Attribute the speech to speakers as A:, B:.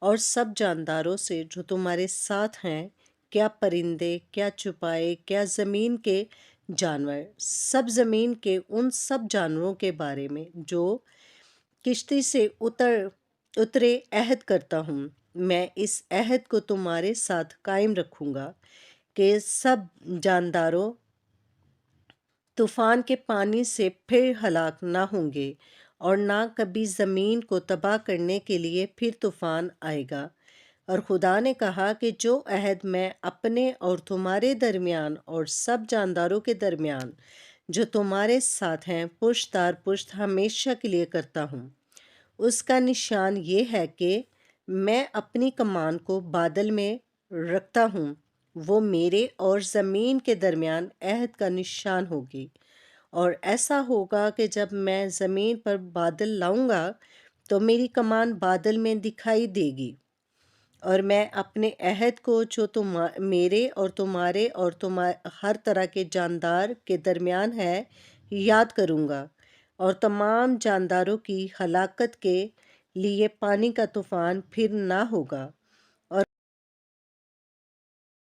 A: اور سب جانداروں سے جو تمہارے ساتھ ہیں، کیا پرندے، کیا چوپائے، کیا زمین کے جانور، سب زمین کے ان سب جانوروں کے بارے میں جو کشتی سے اترے عہد کرتا ہوں۔ میں اس عہد کو تمہارے ساتھ قائم رکھوں گا کہ سب جانداروں طوفان کے پانی سے پھر ہلاک نہ ہوں گے، اور نہ کبھی زمین کو تباہ کرنے کے لیے پھر طوفان آئے گا۔ اور خدا نے کہا کہ جو عہد میں اپنے اور تمہارے درمیان اور سب جانداروں کے درمیان جو تمہارے ساتھ ہیں پشت دار پشت ہمیشہ کے لیے کرتا ہوں، اس کا نشان یہ ہے کہ میں اپنی کمان کو بادل میں رکھتا ہوں، وہ میرے اور زمین کے درمیان عہد کا نشان ہوگی۔ اور ایسا ہوگا کہ جب میں زمین پر بادل لاؤں گا تو میری کمان بادل میں دکھائی دے گی، اور میں اپنے عہد کو جو میرے اور تمہارے اور ہر طرح کے جاندار کے درمیان ہے یاد کروں گا، اور تمام جانداروں کی ہلاکت کے لیے پانی کا طوفان پھر نہ ہوگا۔